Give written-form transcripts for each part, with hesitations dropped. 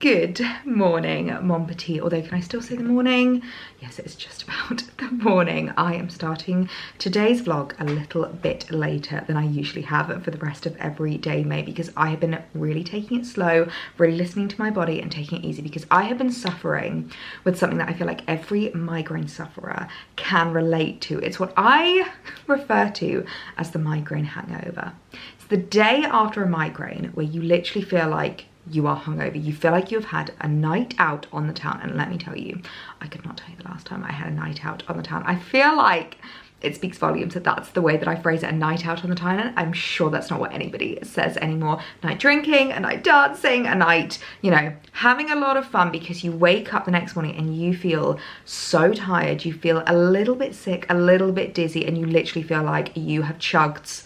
Good morning, Mon Petit, although can I still say the morning? Yes, it's just about the morning. I am starting today's vlog a little bit later than I usually have for the rest of every day, maybe because I have been really taking it slow, really listening to my body and taking it easy, because I have been suffering with something that I feel like every migraine sufferer can relate to. It's what I refer to as the migraine hangover. It's the day after a migraine where you literally feel like you are hungover. You feel like you've had a night out on the town, and let me tell you, I could not tell you the last time I had a night out on the town. I feel like it speaks volumes that that's the way that I phrase it, a night out on the town, and I'm sure that's not what anybody says anymore. Night drinking, a night dancing, a night, you know, having a lot of fun, because you wake up the next morning and you feel so tired, you feel a little bit sick, a little bit dizzy, and you literally feel like you have chugged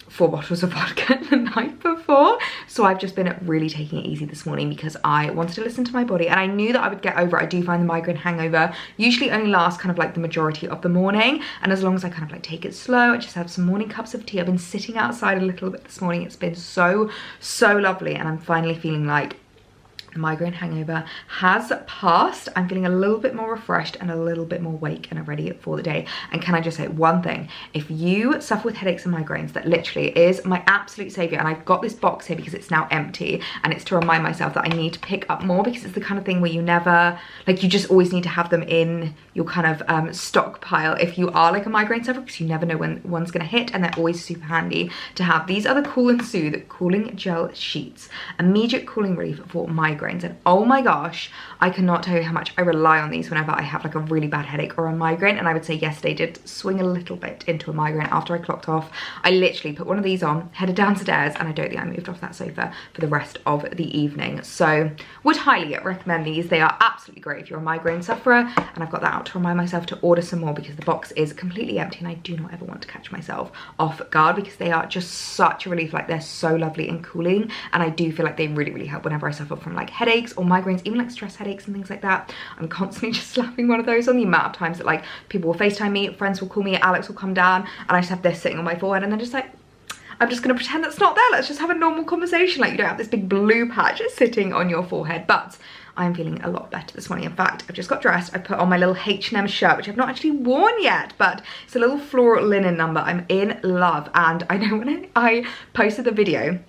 4 bottles of vodka the night before. So I've just been really taking it easy this morning because I wanted to listen to my body, and I knew that I would get over it. I do find the migraine hangover usually only lasts kind of like the majority of the morning, and as long as I kind of like take it slow and just have some morning cups of tea. I've been sitting outside a little bit this morning. It's been so lovely, and I'm finally feeling like the migraine hangover has passed. I'm feeling a little bit more refreshed and a little bit more awake and ready for the day. And can I just say one thing? If you suffer with headaches and migraines, that literally is my absolute savior. And I've got this box here because it's now empty, and it's to remind myself that I need to pick up more, because it's the kind of thing where you never, like, you just always need to have them in your kind of stockpile if you are like a migraine sufferer, because you never know when one's gonna hit, and they're always super handy to have. These are the Cool and Soothe cooling gel sheets, immediate cooling relief for migraines. And oh my gosh, I cannot tell you how much I rely on these whenever I have like a really bad headache or a migraine. And I would say yesterday did swing a little bit into a migraine after I clocked off. I literally put one of these on, headed downstairs, and I don't think I moved off that sofa for the rest of the evening. So would highly recommend these. They are absolutely great if you're a migraine sufferer, and I've got that out to remind myself to order some more, because the box is completely empty and I do not ever want to catch myself off guard, because they are just such a relief. Like, they're so lovely and cooling, and I do feel like they really help whenever I suffer from like headaches or migraines, even like stress headaches and things like that. I'm constantly just slapping one of those on. The amount of times that like people will FaceTime me, friends will call me, Alex will come down, and I just have this sitting on my forehead, and they're just like, I'm just gonna pretend that's not there. Let's just have a normal conversation. Like, you don't have this big blue patch sitting on your forehead. But I'm feeling a lot better this morning. In fact, I've just got dressed. I put on my little H&M shirt, which I've not actually worn yet, but it's a little floral linen number. I'm in love. And I know when I posted the video,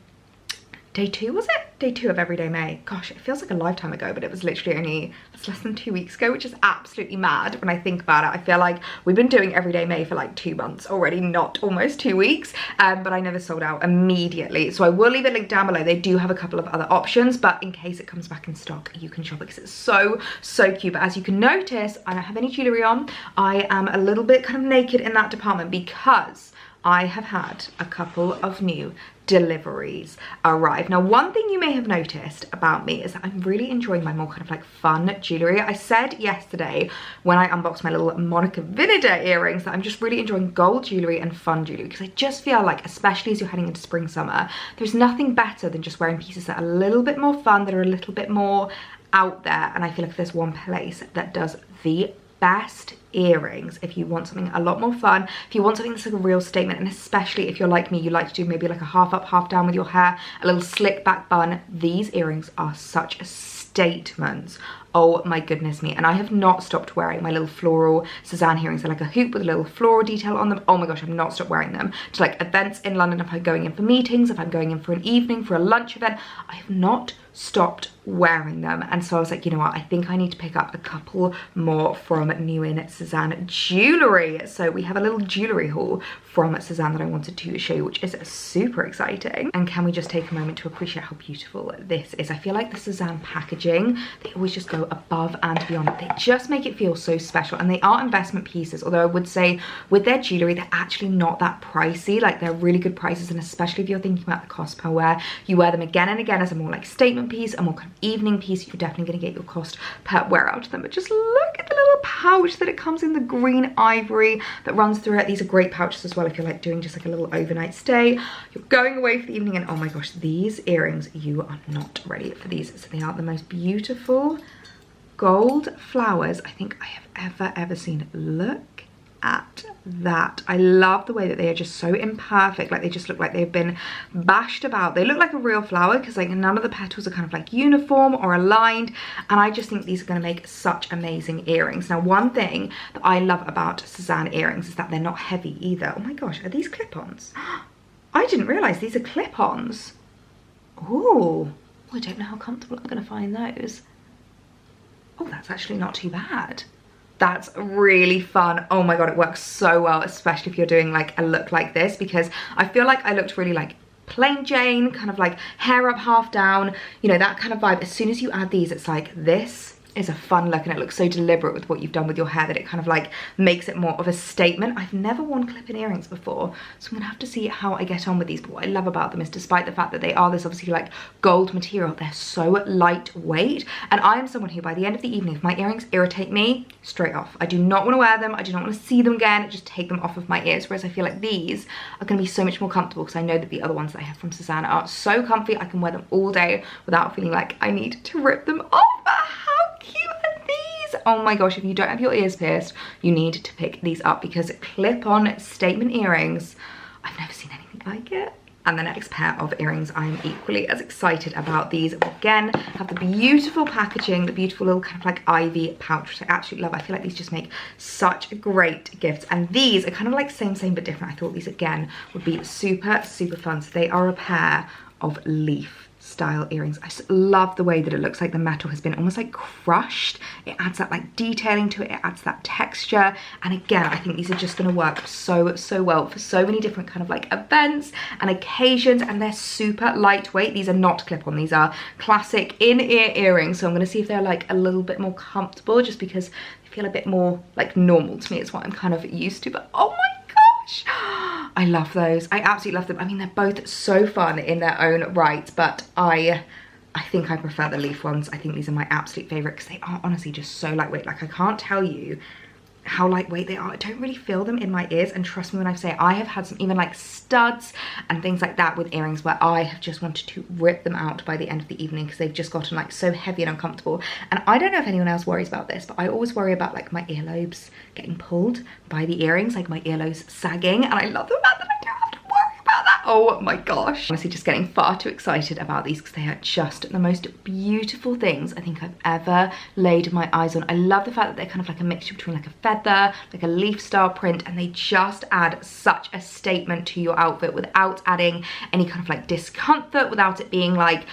day 2, was it? Day 2 of Everyday May. Gosh, it feels like a lifetime ago, but it was literally only, it's less than 2 weeks ago, which is absolutely mad when I think about it. I feel like we've been doing Everyday May for like 2 months already, not almost 2 weeks, but I never sold out immediately. So I will leave a link down below. They do have a couple of other options, but in case it comes back in stock, you can shop it, because it's so cute. But as you can notice, I don't have any jewellery on. I am a little bit kind of naked in that department, because I have had a couple of new deliveries arrive. Now, one thing you may have noticed about me is that I'm really enjoying my more kind of like fun jewellery. I said yesterday when I unboxed my little Monica Vinader earrings that I'm just really enjoying gold jewellery and fun jewellery, because I just feel like, especially as you're heading into spring, summer, there's nothing better than just wearing pieces that are a little bit more fun, that are a little bit more out there. And I feel like if there's one place that does the best earrings, if you want something a lot more fun, if you want something that's like a real statement, and especially if you're like me, you like to do maybe like a half up, half down with your hair, a little slick back bun, these earrings are such a statement. Oh my goodness me. And I have not stopped wearing my little floral Sezane earrings. They're like a hoop with a little floral detail on them. Oh my gosh, I've not stopped wearing them to like events in London. If I'm going in for meetings, if I'm going in for an evening, for a lunch event, I have not stopped wearing them. And so I was like, you know what, I think I need to pick up a couple more from new in Sezane jewellery. So we have a little jewellery haul from Sezane that I wanted to show you, which is super exciting. And can we just take a moment to appreciate how beautiful this is? I feel like the Sezane packaging, they always just go above and beyond. They just make it feel so special, and they are investment pieces, although I would say with their jewellery, they're actually not that pricey. Like, they're really good prices, and especially if you're thinking about the cost per wear, you wear them again and again as a more like statement piece, a more kind of evening piece, you're definitely going to get your cost per wear out of them. But just look at the little pouch that it comes in, the green ivory that runs through it. These are great pouches as well if you're like doing just like a little overnight stay, you're going away for the evening, and oh my gosh, these earrings, you are not ready for these. So they are the most beautiful gold flowers I think I have ever seen. Look at that. I love the way that they are just so imperfect. Like, they just look like they've been bashed about. They look like a real flower because like none of the petals are kind of like uniform or aligned, and I just think these are going to make such amazing earrings. Now, one thing that I love about Sezane earrings is that they're not heavy either. Oh my gosh, are these clip-ons? I didn't realize these are clip-ons. Ooh, I don't know how comfortable I'm going to find those. Oh, that's actually not too bad. That's really fun. Oh my god, it works so well, especially if you're doing like a look like this, because I feel like I looked really like plain Jane, kind of like hair up, half down, you know, that kind of vibe. As soon as you add these, it's like, this is a fun look, and it looks so deliberate with what you've done with your hair that it kind of like makes it more of a statement. I've never worn clip-in earrings before, so I'm gonna have to see how I get on with these. But what I love about them is, despite the fact that they are this obviously like gold material, they're so lightweight. And I am someone who, by the end of the evening, if my earrings irritate me, straight off. I do not want to wear them. I do not want to see them again. Just take them off of my ears. Whereas I feel like these are going to be so much more comfortable, because I know that the other ones that I have from Sezane are so comfy. I can wear them all day without feeling like I need to rip them off. How cute are these? Oh my gosh, if you don't have your ears pierced, you need to pick these up, because clip-on statement earrings, I've never seen anything like it. And the next pair of earrings, I'm equally as excited about. These again have the beautiful packaging, the beautiful little kind of like ivy pouch, which I absolutely love. I feel like these just make such great gifts. And these are kind of like same but different. I thought these again would be super fun. So they are a pair of leaf style earrings. I just love the way that it looks like the metal has been almost like crushed. It adds that like detailing to it, it adds that texture, and again, I think these are just going to work so well for so many different kind of like events and occasions, and they're super lightweight. These are not clip-on, these are classic in-ear earrings, so I'm going to see if they're like a little bit more comfortable, just because they feel a bit more like normal to me. It's what I'm kind of used to. But oh my gosh, I love those. I absolutely love them. I mean, they're both so fun in their own right, but I think I prefer the leaf ones. I think these are my absolute favorite, because they are honestly just so lightweight. Like, I can't tell you how lightweight they are. I don't really feel them in my ears, and trust me when I say I have had some even like studs and things like that with earrings where I have just wanted to rip them out by the end of the evening, because they've just gotten like so heavy and uncomfortable. And I don't know if anyone else worries about this, but I always worry about like my earlobes getting pulled by the earrings, like my earlobes sagging, and I love the fact that I don't have to worry about that. Oh my gosh, honestly just getting far too excited about these, because they are just the most beautiful things I think I've ever laid my eyes on. I love the fact that they're kind of like a mixture between like a feather, like a leaf style print, and they just add such a statement to your outfit without adding any kind of like discomfort, without it being like,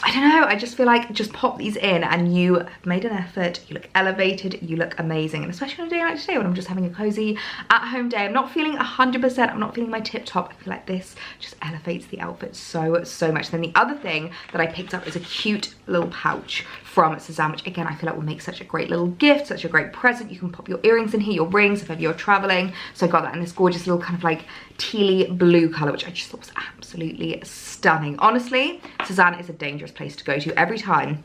I don't know, I just feel like just pop these in and you have made an effort, you look elevated, you look amazing. And especially on a day like today when I'm just having a cozy at-home day, I'm not feeling 100%, I'm not feeling my tip top. I feel like this just elevates the outfit so much. Then the other thing that I picked up is a cute little pouch from Sezane, which again I feel like will make such a great little gift, such a great present. You can pop your earrings in here, your rings if ever you're traveling. So I got that in this gorgeous little kind of like tealy blue color, which I just thought was absolutely stunning. Honestly, Sezane is a dangerous place to go to. Every time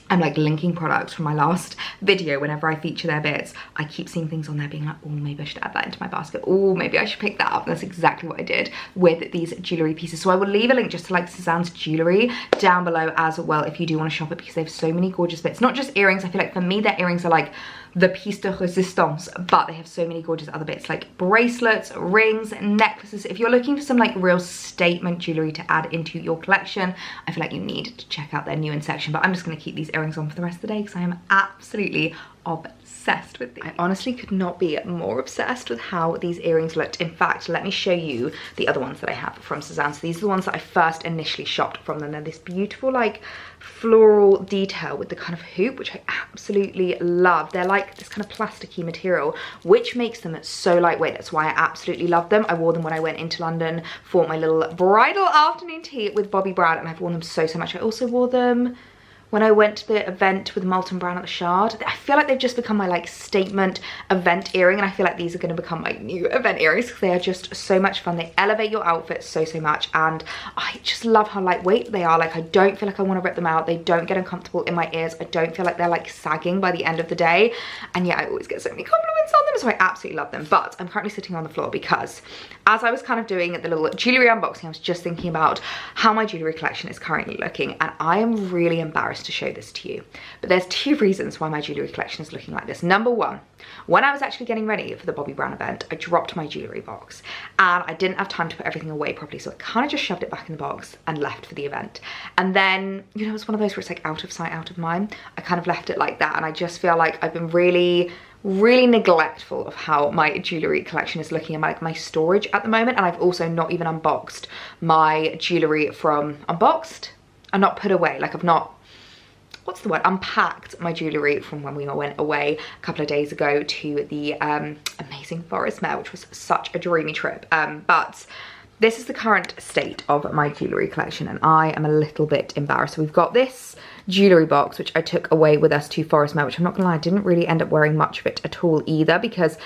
I'm like linking products from my last video, whenever I feature their bits, I keep seeing things on there being like, oh, maybe I should add that into my basket. Oh, maybe I should pick that up. And that's exactly what I did with these jewellery pieces. So I will leave a link just to like Sezane's jewellery down below as well if you do want to shop it, because they have so many gorgeous bits. Not just earrings. I feel like for me, their earrings are like the piece de resistance, but they have so many gorgeous other bits like bracelets, rings, necklaces. If you're looking for some like real statement jewellery to add into your collection, I feel like you need to check out their new in section. But I'm just going to keep these earrings on for the rest of the day, because I am absolutely obsessed with these. I honestly could not be more obsessed with how these earrings looked. In fact, let me show you the other ones that I have from Sezane. So these are the ones that I first initially shopped from them. They're this beautiful like floral detail with the kind of hoop, which I absolutely love. They're like this kind of plasticky material, which makes them so lightweight. That's why I absolutely love them. I wore them when I went into London for my little bridal afternoon tea with Bobbi Brown, and I've worn them so much. I also wore them when I went to the event with Molton Brown at the Shard. I feel like they've just become my like statement event earring, and I feel like these are going to become my new event earrings, because they are just so much fun. They elevate your outfit so much, and I just love how lightweight they are. Like, I don't feel like I want to rip them out. They don't get uncomfortable in my ears. I don't feel like they're like sagging by the end of the day. And yeah, I always get so many compliments on them, so I absolutely love them. But I'm currently sitting on the floor because as I was kind of doing the little jewellery unboxing, I was just thinking about how my jewellery collection is currently looking, and I am really embarrassed to show this to you. But there's two reasons why my jewellery collection is looking like this. Number one, when I was actually getting ready for the Bobbi Brown event, I dropped my jewellery box and I didn't have time to put everything away properly, so I kind of just shoved it back in the box and left for the event. And then, you know, it's one of those where it's like out of sight, out of mind. I kind of left it like that, and I just feel like I've been really neglectful of how my jewellery collection is looking and my storage at the moment. And I've also not even unboxed my jewellery from unboxed and not put away, like I've not, what's the word, unpacked my jewellery from when we went away a couple of days ago to the amazing Forest Mare, which was such a dreamy trip. But this is the current state of my jewellery collection, and I am a little bit embarrassed. So we've got this jewellery box, which I took away with us to Forest Mare, which I'm not gonna lie, I didn't really end up wearing much of it at all either, because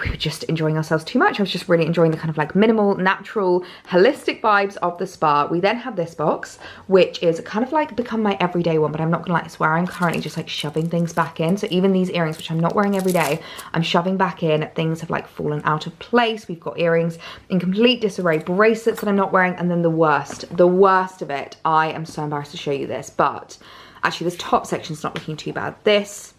we were just enjoying ourselves too much. I was just really enjoying the kind of like minimal, natural, holistic vibes of the spa. We then had this box, which is kind of like become my everyday one, but I'm not gonna lie, it's where I'm currently just like shoving things back in. So even these earrings, which I'm not wearing every day, I'm shoving back in. Things have like fallen out of place. We've got earrings in complete disarray, bracelets that I'm not wearing, and then the worst of it, I am so embarrassed to show you this, but actually this top section's not looking too bad. This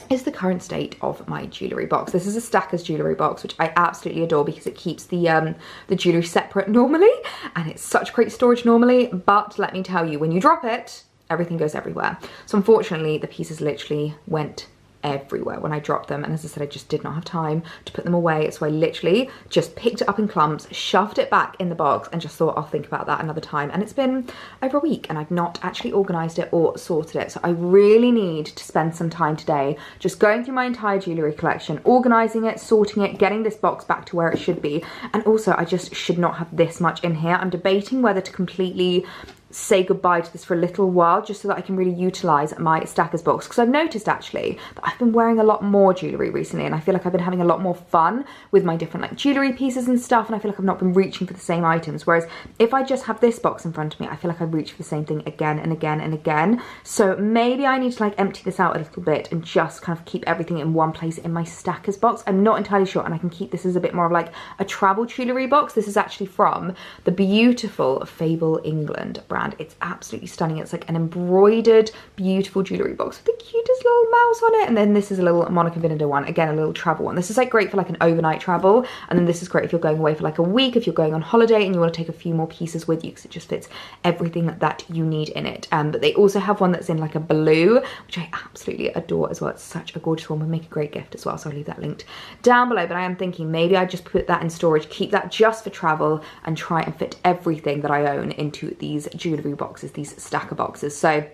is the current state of my jewellery box. This is a Stackers jewellery box, which I absolutely adore because it keeps the jewellery separate normally, and it's such great storage normally, but let me tell you, when you drop it, everything goes everywhere. So unfortunately, the pieces literally went everywhere when I dropped them, and as I said, I just did not have time to put them away, so I literally just picked it up in clumps, shoved it back in the box, and just thought I'll think about that another time. And it's been over a week and I've not actually organised it or sorted it, so I really need to spend some time today just going through my entire jewellery collection, organising it, sorting it, getting this box back to where it should be. And also, I just should not have this much in here. I'm debating whether to completely say goodbye to this for a little while, just so that I can really utilise my Stackers box, because I've noticed actually that I've been wearing a lot more jewellery recently, and I feel like I've been having a lot more fun with my different like jewellery pieces and stuff, and I feel like I've not been reaching for the same items, whereas if I just have this box in front of me, I feel like I reach for the same thing again and again and again. So maybe I need to like empty this out a little bit and just kind of keep everything in one place in my Stackers box. I'm not entirely sure, and I can keep this as a bit more of like a travel jewellery box. This is actually from the beautiful Fable England brand. It's absolutely stunning. It's like an embroidered, beautiful jewellery box with the cutest little mouse on it. And then this is a little Monica Vinader one, again, a little travel one. This is like great for like an overnight travel. And then this is great if you're going away for like a week, if you're going on holiday and you want to take a few more pieces with you, because it just fits everything that you need in it. But they also have one that's in like a blue, which I absolutely adore as well. It's such a gorgeous one, would make a great gift as well. So I'll leave that linked down below. But I am thinking maybe I just put that in storage, keep that just for travel, and try and fit everything that I own into these jewellery boxes, these stacker boxes. So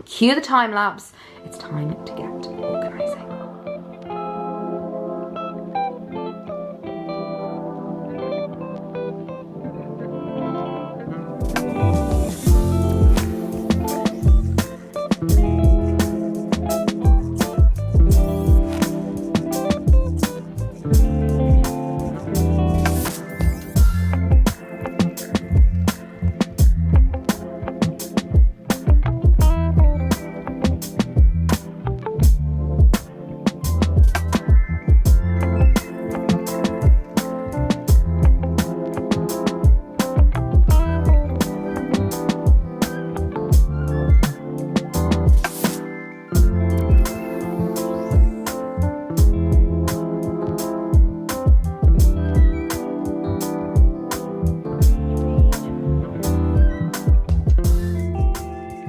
cue the time lapse. It's time to get organising.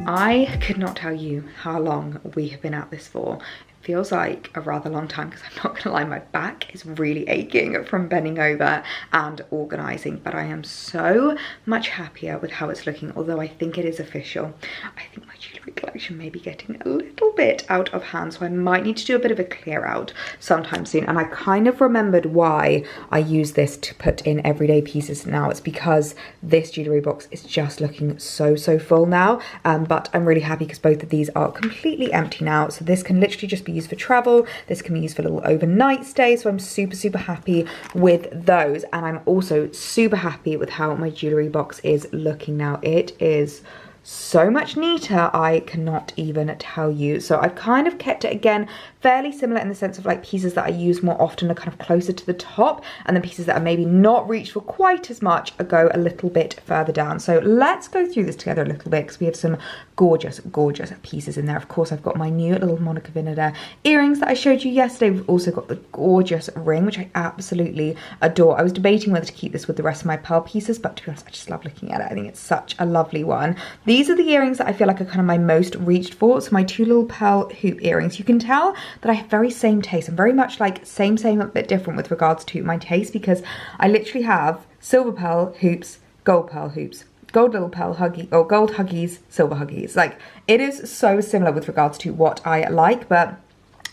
I could not tell you how long we have been at this for. It feels like a rather long time, because I'm not gonna lie, my back is really aching from bending over and organising, but I am so much happier with how it's looking, although I think it is official. I think my jewellery collection may be getting a little bit out of hand, so I might need to do a bit of a clear out sometime soon. And I kind of remembered why I use this to put in everyday pieces now. It's because this jewellery box is just looking so full now, but I'm really happy because both of these are completely empty now. So this can literally just be used for travel, this can be used for a little overnight stay, so I'm super happy with those. And I'm also super happy with how my jewellery box is looking now. It is so much neater, I cannot even tell you. So I've kind of kept it, again, fairly similar in the sense of like pieces that I use more often are kind of closer to the top, and then pieces that are maybe not reached for quite as much go a little bit further down. So let's go through this together a little bit, because we have some gorgeous, gorgeous pieces in there. Of course, I've got my new little Monica Vinader earrings that I showed you yesterday. We've also got the gorgeous ring, which I absolutely adore. I was debating whether to keep this with the rest of my pearl pieces, but to be honest, I just love looking at it. I think it's such a lovely one. These are the earrings that I feel like are kind of my most reached for. So my two little pearl hoop earrings. You can tell that I have very same taste. I'm very much like same, a bit different with regards to my taste, because I literally have silver pearl hoops, gold pearl hoops, gold little pearl huggy, or gold huggies, silver huggies. Like, it is so similar with regards to what I like, but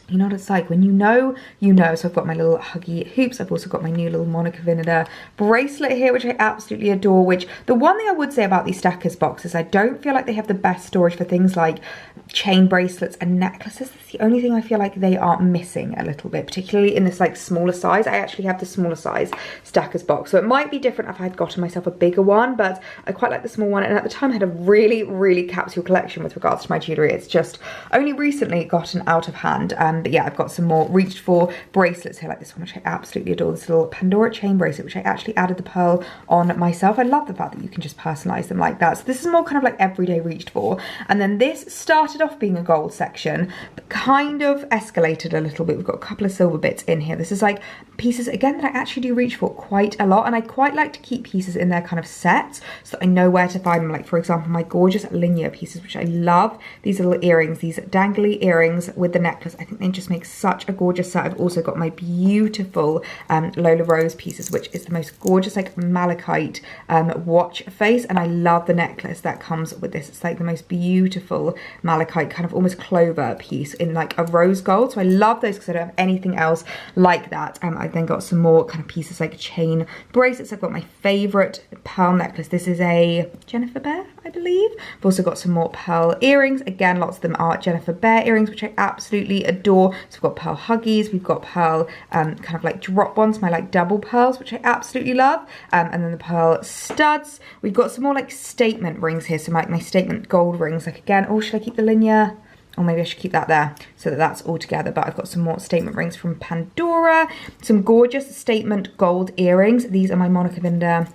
you know what it's like when you know, you know. So I've got my little huggy hoops. I've also got my new little Monica Vinader bracelet here, which I absolutely adore. Which, the one thing I would say about these Stackers boxes, I don't feel like they have the best storage for things like chain bracelets and necklaces. That's the only thing I feel like they are missing a little bit, particularly in this like smaller size. I actually have the smaller size Stackers box, so it might be different if I had gotten myself a bigger one, but I quite like the small one. And at the time I had a really, really capsule collection with regards to my jewellery. It's just only recently gotten out of hand. But yeah, I've got some more reached for bracelets here, like this one, which I absolutely adore. This little Pandora chain bracelet, which I actually added the pearl on myself. I love the fact that you can just personalize them like that. So this is more kind of like everyday reached for. And then this started off being a gold section, but kind of escalated a little bit. We've got a couple of silver bits in here. This is like pieces, again, that I actually do reach for quite a lot. And I quite like to keep pieces in their kind of sets so that I know where to find them. Like, for example, my gorgeous linear pieces, which I love. These little earrings, these dangly earrings with the necklace. I think they just make such a gorgeous set. I've also got my beautiful Lola Rose pieces, which is the most gorgeous like malachite watch face, and I love the necklace that comes with this. It's like the most beautiful malachite kind of almost clover piece in like a rose gold. So I love those because I don't have anything else like that. I then got some more kind of pieces like chain bracelets. I've got my favorite pearl necklace. This is a Jennifer Bear, I believe. I've also got some more pearl earrings. Again, lots of them are Jennifer Bear earrings, which I absolutely adore. So we've got pearl huggies, we've got pearl kind of like drop ones, my like double pearls, which I absolutely love, and then the pearl studs. We've got some more like statement rings here, so like my statement gold rings. Like, again, oh, should I keep the linear? Or maybe I should keep that there so that that's all together. But I've got some more statement rings from Pandora, some gorgeous statement gold earrings. These are my Monica Vinader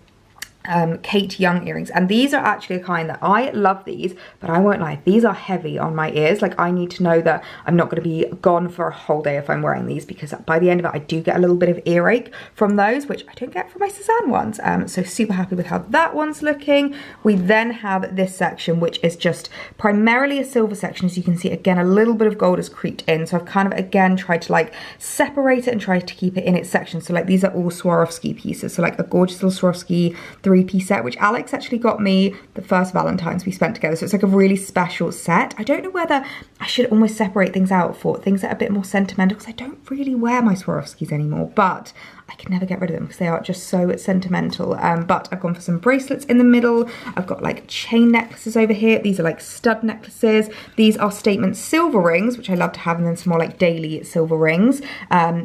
Kate Young earrings, and these are actually a kind that I love these, but I won't lie, these are heavy on my ears. Like, I need to know that I'm not going to be gone for a whole day if I'm wearing these, because by the end of it I do get a little bit of earache from those, which I don't get from my Sezane ones. So super happy with how that one's looking. We then have this section, which is just primarily a silver section. As you can see, again, a little bit of gold has creeped in, so I've kind of again tried to like separate it and try to keep it in its section. So like, these are all Swarovski pieces, so like a gorgeous little Swarovski three-piece set, which Alex actually got me the first Valentine's we spent together. So it's like a really special set. I don't know whether I should almost separate things out for things that are a bit more sentimental, because I don't really wear my Swarovskis anymore, but I can never get rid of them because they are just so sentimental. But I've gone for some bracelets in the middle. I've got like chain necklaces over here. These are like stud necklaces. These are statement silver rings, which I love to have, and then some more like daily silver rings.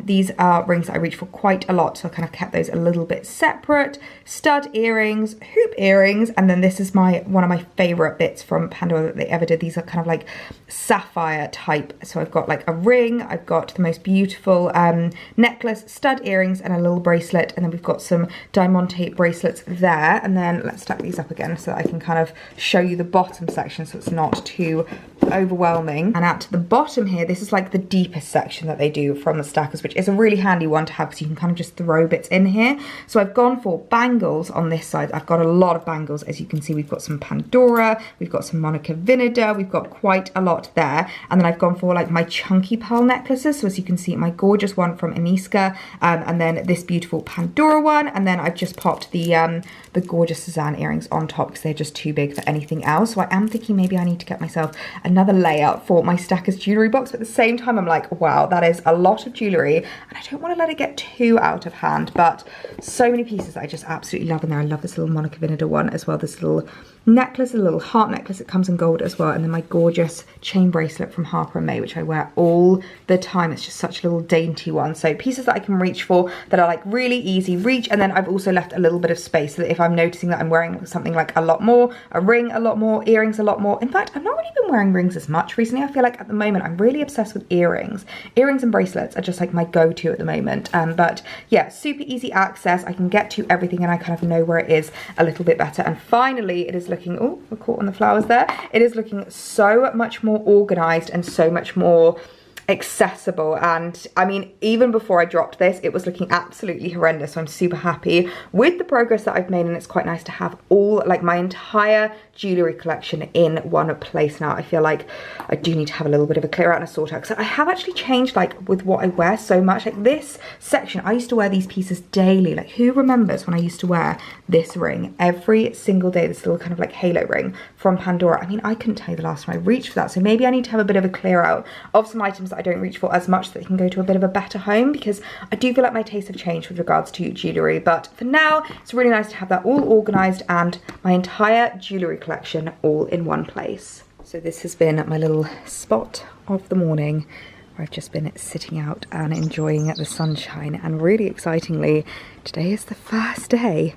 These are rings that I reach for quite a lot, so I kind of kept those a little bit separate. Stud earrings, hoop earrings, and then this is one of my favorite bits from Pandora that they ever did. These are kind of like sapphire type. So I've got like a ring, I've got the most beautiful necklace, stud earrings, and a little bracelet, and then we've got some diamante bracelets there. And then let's stack these up again so that I can kind of show you the bottom section so it's not too overwhelming. And at the bottom here, this is like the deepest section that they do from the Stackers, which is a really handy one to have because you can kind of just throw bits in here. So I've gone for bangles on this side. I've got a lot of bangles. As you can see, we've got some Pandora, we've got some Monica Vinader, we've got quite a lot there. And then I've gone for like my chunky pearl necklaces. So as you can see, my gorgeous one from Aniska, and then this beautiful Pandora one, and then I've just popped the gorgeous Sezane earrings on top because they're just too big for anything else. So I am thinking maybe I need to get myself another layout for my Stackers jewellery box, but at the same time I'm like, wow, that is a lot of jewellery and I don't want to let it get too out of hand. But so many pieces that I just absolutely love in there. I love this little Monica Vinader one as well, this little necklace, a little heart necklace that comes in gold as well, and then my gorgeous chain bracelet from Harper & May, which I wear all the time. It's just such a little dainty one. So pieces that I can reach for, that are like really easy reach, and then I've also left a little bit of space so that if I'm noticing that I'm wearing something like a lot more, a ring a lot more, earrings a lot more. In fact, I've not really been wearing rings as much recently. I feel like at the moment I'm really obsessed with earrings. Earrings and bracelets are just like my go-to at the moment. But yeah, super easy access. I can get to everything and I kind of know where it is a little bit better. And finally, it is looking, oh, we're caught on the flowers there. It is looking so much more organized and so much more accessible. And I mean, even before I dropped this, it was looking absolutely horrendous. So I'm super happy with the progress that I've made, and it's quite nice to have all, like, my entire jewellery collection in one place now. I feel like I do need to have a little bit of a clear out and a sort out, because I have actually changed, like, with what I wear so much. Like this section, I used to wear these pieces daily. Like, who remembers when I used to wear this ring every single day, this little kind of like halo ring from Pandora? I mean, I couldn't tell you the last time I reached for that. So maybe I need to have a bit of a clear out of some items that I don't reach for as much, so that they can go to a bit of a better home, because I do feel like my tastes have changed with regards to jewellery. But for now, it's really nice to have that all organised and my entire jewellery collection all in one place. So this has been my little spot of the morning where I've just been sitting out and enjoying the sunshine. And really excitingly, today is the first day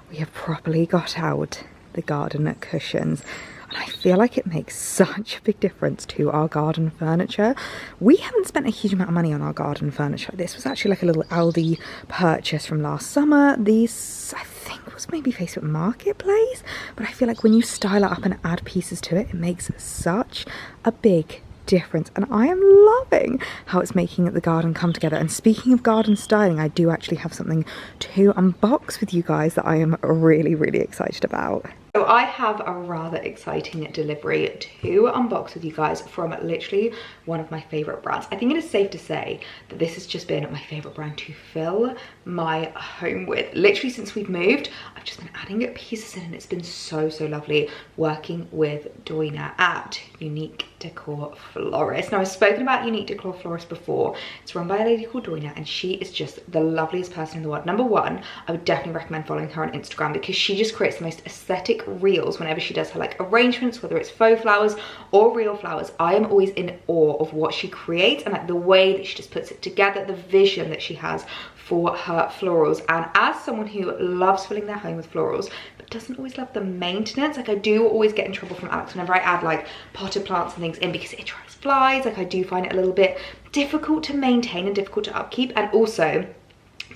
we have properly got out the garden cushions. And I feel like it makes such a big difference to our garden furniture. We haven't spent a huge amount of money on our garden furniture. This was actually like a little Aldi purchase from last summer. These, I think, was maybe Facebook Marketplace. But I feel like when you style it up and add pieces to it, it makes such a big difference, and I am loving how it's making the garden come together. And speaking of garden styling, I do actually have something to unbox with you guys that I am really, really excited about. So I have a rather exciting delivery to unbox with you guys from literally one of my favourite brands. I think it is safe to say that this has just been my favourite brand to fill my home with. Literally since we've moved, I've just been adding pieces in, and it's been so, so lovely working with Doina at Unique Decor Florist. Now, I've spoken about Unique Decor Florist before. It's run by a lady called Doina, and she is just the loveliest person in the world. Number one, I would definitely recommend following her on Instagram, because she just creates the most aesthetic reels whenever she does her like arrangements, whether it's faux flowers or real flowers. I am always in awe of what she creates, and like the way that she just puts it together, the vision that she has for her florals. And as someone who loves filling their home with florals but doesn't always love the maintenance, like I do always get in trouble from Alex whenever I add like potted plants and things in, because it attracts flies. Like I do find it a little bit difficult to maintain and difficult to upkeep. And also,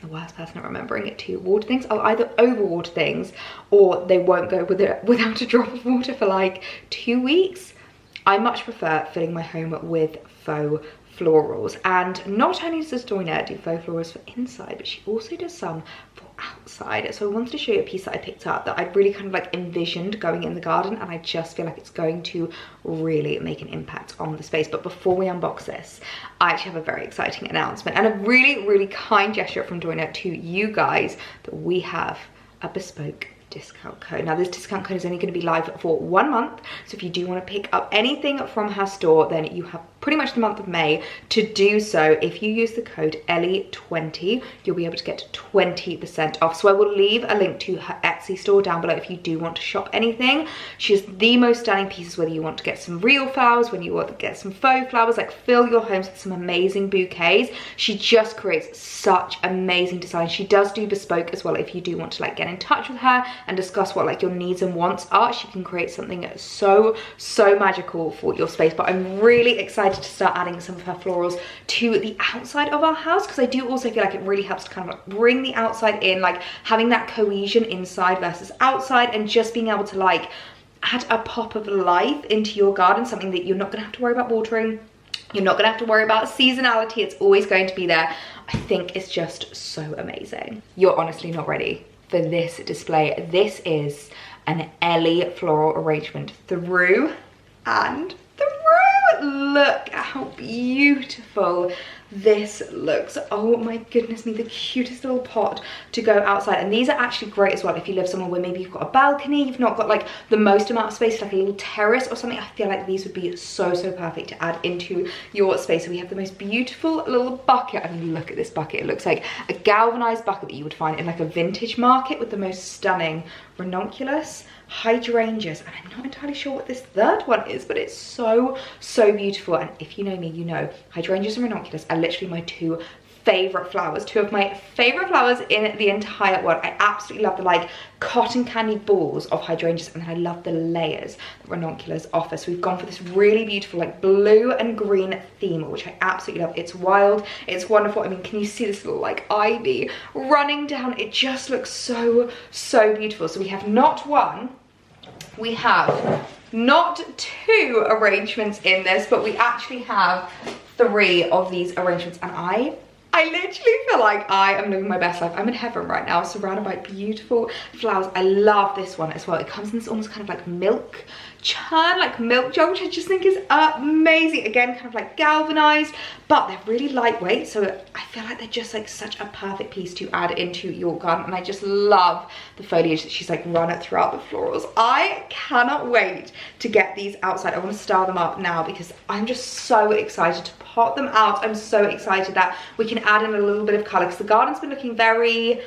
the worst person at remembering it to water things. I'll either overwater things or they won't go without a drop of water for like 2 weeks. I much prefer filling my home with faux florals. And not only does Doina do faux florals for inside, but she also does some for outside. So I wanted to show you a piece that I picked up that I'd really kind of like envisioned going in the garden, and I just feel like it's going to really make an impact on the space. But before we unbox this, I actually have a very exciting announcement and a really, really kind gesture from Doina to you guys, that we have a bespoke discount code. Now, this discount code is only going to be live for 1 month, so if you do want to pick up anything from her store, then you have pretty much the month of May to do so. If you use the code ELLIE20, you'll be able to get 20% off. So I will leave a link to her Etsy store down below if you do want to shop anything. She has the most stunning pieces, whether you want to get some real flowers, when you want to get some faux flowers, like fill your homes with some amazing bouquets. She just creates such amazing designs. She does do bespoke as well. If you do want to like get in touch with her and discuss what like your needs and wants are, she can create something so magical for your space. But I'm really excited to start adding some of her florals to the outside of our house, because I do also feel like it really helps to kind of like bring the outside in, like having that cohesion inside versus outside, and just being able to like add a pop of life into your garden, something that you're not going to have to worry about watering. You're not going to have to worry about seasonality. It's always going to be there. I think it's just so amazing. You're honestly not ready for this display. This is an Ellie floral arrangement through and through. look at how beautiful this looks. Oh my goodness me, the cutest little pot to go outside. And these are actually great as well if you live somewhere where maybe you've got a balcony, you've not got like the most amount of space, like a little terrace or something. I feel like these would be so perfect to add into your space. So we have the most beautiful little bucket. I mean, look at this bucket. It looks like a galvanized bucket that you would find in like a vintage market, with the most stunning ranunculus, hydrangeas, and I'm not entirely sure what this third one is, but it's so beautiful. And if you know me, you know hydrangeas and ranunculus are literally my two favorite flowers, two of my favorite flowers in the entire world. I absolutely love the like cotton candy balls of hydrangeas, and then I love the layers that ranunculus offer. So we've gone for this really beautiful like blue and green theme, which I absolutely love. It's wild, it's wonderful. I mean, can you see this little like ivy running down? It just looks so beautiful. So we have not one, we have not two arrangements in this, but we actually have 3 of these arrangements, and I literally feel like I am living my best life. I'm in heaven right now, surrounded by beautiful flowers. I love this one as well. It comes in this almost kind of like milk churn, like milk jar, which I just think is amazing. Again, kind of like galvanized, but they're really lightweight, so I feel like they're just like such a perfect piece to add into your garden. And I just love the foliage that she's like run it throughout the florals. I cannot wait to get these outside. I want to style them up now because I'm just so excited to pot them out. I'm so excited that we can add in a little bit of color, because the garden's been looking very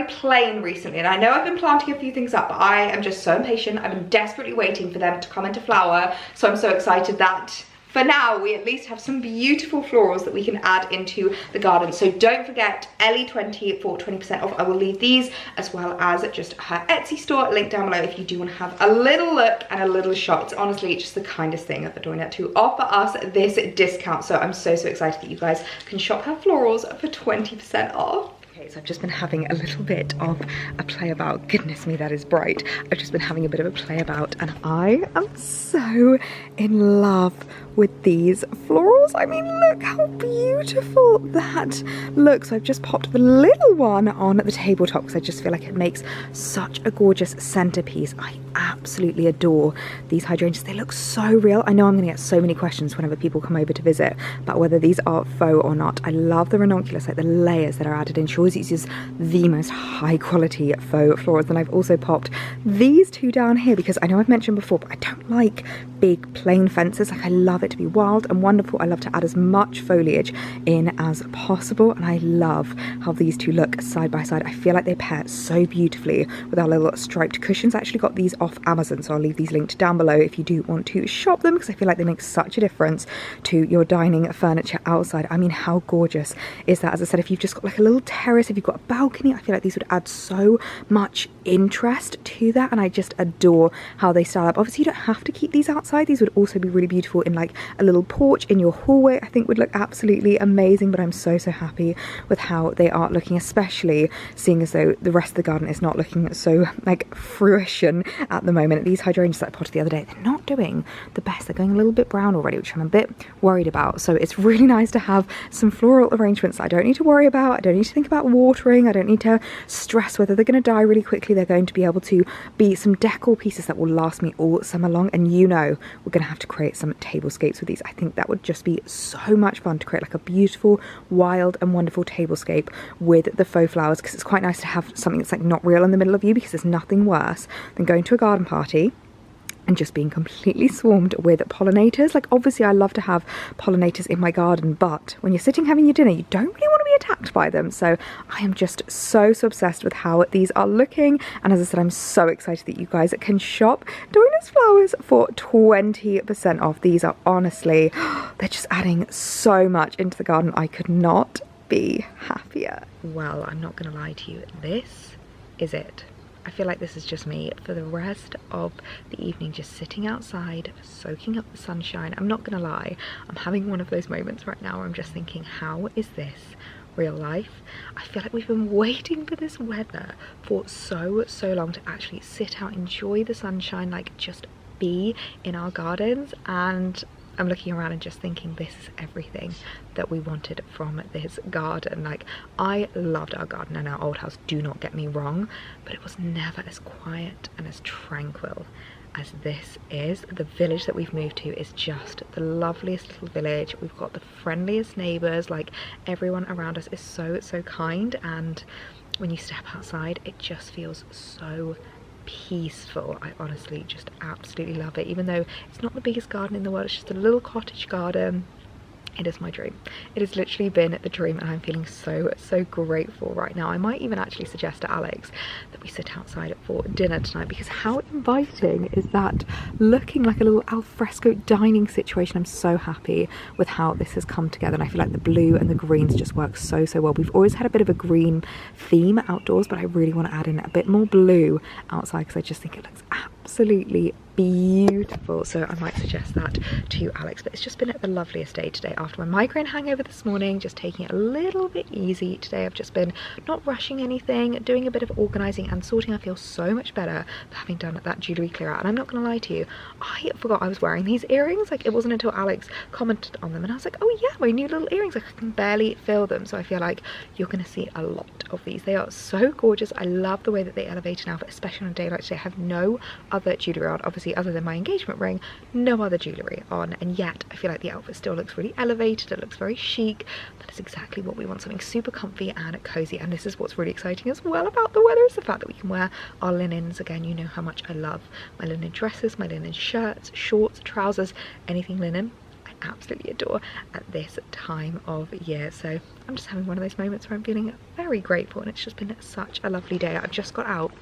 plain recently, and I know I've been planting a few things up, but I am just so impatient. I've been desperately waiting for them to come into flower, so I'm so excited that for now we at least have some beautiful florals that we can add into the garden. So don't forget Ellie20 for 20% off. I will leave these as well as just her Etsy store link down below if you do want to have a little look and a little shop. It's honestly just the kindest thing that they're doing, to offer us this discount. So I'm so excited that you guys can shop her florals for 20% off. Okay, so I've just been having a little bit of a play about. Goodness me, that is bright. I've just been having a bit of a play about, and I am so in love with these florals. I mean, look how beautiful that looks. So I've just popped the little one on the tabletop because I just feel like it makes such a gorgeous centerpiece. I absolutely adore these hydrangeas. They look so real. I know I'm going to get so many questions whenever people come over to visit about whether these are faux or not. I love the ranunculus, like the layers that are added in. She always uses the most high quality faux florals. And I've also popped these 2 down here because I know I've mentioned before, but I don't like big plain fences. Like, I love it to be wild and wonderful. I love to add as much foliage in as possible, and I love how these two look side by side. I feel like they pair so beautifully with our little striped cushions. I actually got these off Amazon, so I'll leave these linked down below if you do want to shop them, because I feel like they make such a difference to your dining furniture outside. I mean, how gorgeous is that? As I said, if you've just got like a little terrace, if you've got a balcony, I feel like these would add so much interest to that, and I just adore how they style up. Obviously, you don't have to keep these outside. These would also be really beautiful in like a little porch in your hallway. I think would look absolutely amazing, but I'm so happy with how they are looking, especially seeing as though the rest of the garden is not looking so like fruition at the moment. These hydrangeas that I potted the other day, they're not doing the best. They're going a little bit brown already, which I'm a bit worried about. So it's really nice to have some floral arrangements that I don't need to worry about. I don't need to think about watering. I don't need to stress whether they're going to die really quickly. They're going to be able to be some decor pieces that will last me all summer long. And you know, we're going to have to create some tablescapes with these. I think that would just be so much fun to create like a beautiful, wild and wonderful tablescape with the faux flowers, because it's quite nice to have something that's like not real in the middle of you, because there's nothing worse than going to a garden party and just being completely swarmed with pollinators. Like, obviously I love to have pollinators in my garden, but when you're sitting having your dinner, you don't really want to be attacked by them. So I am just so obsessed with how these are looking, and as I said, I'm so excited that you guys can shop Doina's Flowers for 20% off. These are honestly, they're just adding so much into the garden. I could not be happier. Well, I'm not gonna lie to you, this is it. I feel like this is just me for the rest of the evening, just sitting outside, soaking up the sunshine. I'm not gonna lie, I'm having one of those moments right now where I'm just thinking, how is this real life? I feel like we've been waiting for this weather for so long to actually sit out, enjoy the sunshine, like just be in our gardens. And I'm looking around and just thinking, this is everything that we wanted from this garden. Like, I loved our garden and our old house, do not get me wrong, but it was never as quiet and as tranquil as this is. The village that we've moved to is just the loveliest little village. We've got the friendliest neighbours, like everyone around us is so kind, and when you step outside it just feels so peaceful. I honestly just absolutely love it. Even though it's not the biggest garden in the world, it's just a little cottage garden. It is my dream. It has literally been the dream, and I'm feeling so grateful right now. I might even actually suggest to Alex that we sit outside for dinner tonight, because how inviting is that, looking like a little alfresco dining situation. I'm so happy with how this has come together, and I feel like the blue and the greens just work so well. We've always had a bit of a green theme outdoors, but I really want to add in a bit more blue outside because I just think it looks absolutely beautiful. So I might suggest that to Alex. But it's just been the loveliest day today after my migraine hangover this morning, just taking it a little bit easy today. I've just been not rushing anything, doing a bit of organising and sorting. I feel so much better for having done that jewellery clear out. And I'm not gonna lie to you, I forgot I was wearing these earrings. Like, it wasn't until Alex commented on them and I was like, oh yeah, my new little earrings, like I can barely feel them. So I feel like you're gonna see a lot of these. They are so gorgeous. I love the way that they elevate an outfit, especially on a day like today. I have no other jewellery on, obviously, other than my engagement ring, no other jewellery on, and yet I feel like the outfit still looks really elevated. It looks very chic. That is exactly what we want, something super comfy and cozy. And this is what's really exciting as well about the weather, is the fact that we can wear our linens. Again, you know how much I love my linen dresses, my linen shirts, shorts, trousers, anything linen I absolutely adore at this time of year. So I'm just having one of those moments where I'm feeling very grateful, and it's just been such a lovely day. I've just got out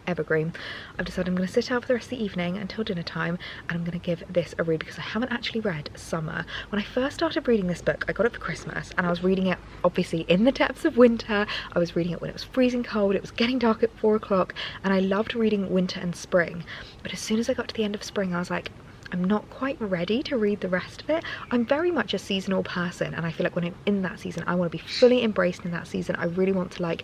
Evergreen. I've decided I'm going to sit out for the rest of the evening until dinner time, and I'm going to give this a read because I haven't actually read Summer. When I first started reading this book, I got it for Christmas, and I was reading it obviously in the depths of winter. I was reading it when it was freezing cold, it was getting dark at 4 o'clock, and I loved reading winter and spring. But as soon as I got to the end of spring, I was like, I'm not quite ready to read the rest of it. I'm very much a seasonal person, and I feel like when I'm in that season, I want to be fully embraced in that season. I really want to like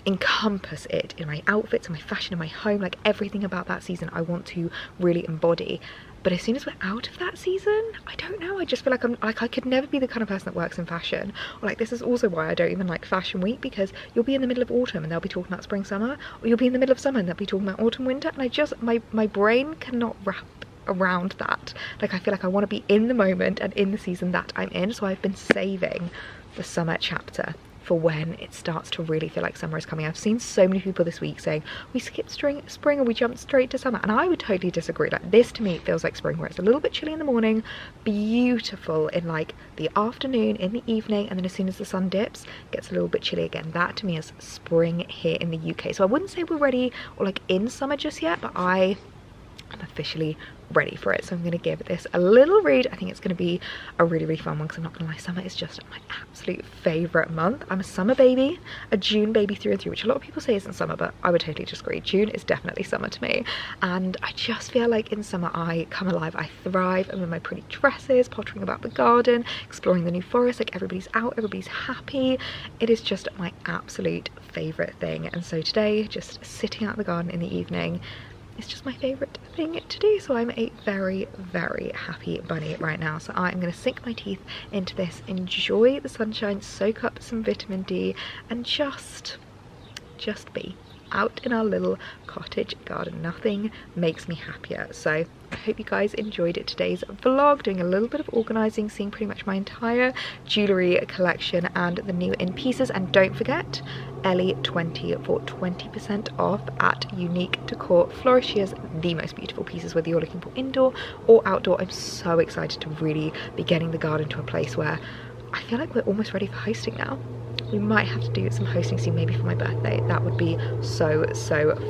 encompass it in my outfits, in my fashion, in my home, like everything about that season I want to really embody. But as soon as we're out of that season, I don't know, I just feel like I could never be the kind of person that works in fashion. Or like, this is also why I don't even like Fashion Week, because you'll be in the middle of autumn and they'll be talking about spring summer, or you'll be in the middle of summer and they'll be talking about autumn winter, and I just, my brain cannot wrap around that. Like, I feel like I want to be in the moment and in the season that I'm in. So I've been saving the summer chapter for when it starts to really feel like summer is coming. I've seen so many people this week saying we skipped spring or we jumped straight to summer, and I would totally disagree. Like, this to me feels like spring, where it's a little bit chilly in the morning, beautiful in like the afternoon, in the evening, and then as soon as the sun dips, it gets a little bit chilly again. That to me is spring here in the UK. So I wouldn't say we're ready or like in summer just yet, but I'm officially ready for it. So I'm going to give this a little read. I think it's going to be a really fun one, because I'm not going to lie, summer is just my absolute favourite month. I'm a summer baby, a June baby through and through, which a lot of people say isn't summer, but I would totally disagree. June is definitely summer to me, and I just feel like in summer I come alive, I thrive. I'm in my pretty dresses, pottering about the garden, exploring the New Forest, like everybody's out, everybody's happy. It is just my absolute favourite thing. And so today, just sitting out in the garden in the evening, it's just my favourite thing to do. So I'm a very happy bunny right now. So I'm going to sink my teeth into this, enjoy the sunshine, soak up some vitamin D, and just be out in our little cottage garden. Nothing makes me happier. So I hope you guys enjoyed today's vlog, doing a little bit of organising, seeing pretty much my entire jewellery collection and the new in pieces. And don't forget, Ellie 20 for 20% off at Unique Decor Floral. She has the most beautiful pieces, whether you're looking for indoor or outdoor. I'm so excited to really be getting the garden to a place where I feel like we're almost ready for hosting now. We might have to do some hosting soon, maybe for my birthday. That would be so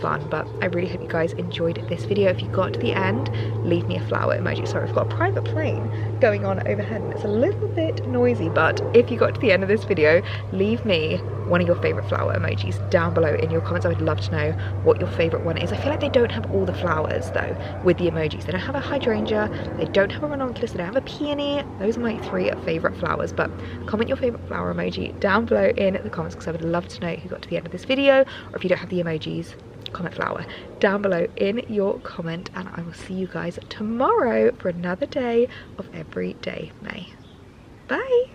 fun. But I really hope you guys enjoyed this video. If you got to the end, leave me a flower emoji. Sorry, I've got a private plane going on overhead and it's a little bit noisy, but if you got to the end of this video, leave me one of your favorite flower emojis down below in your comments. I would love to know what your favorite one is. I feel like they don't have all the flowers though with the emojis. They don't have a hydrangea, they don't have a ranunculus, they don't have a peony. Those are my 3 favorite flowers. But comment your favorite flower emoji down below in the comments, because I would love to know who got to the end of this video. Or if you don't have the emojis, comment flower down below in your comment, and I will see you guys tomorrow for another day of Everyday May. Bye.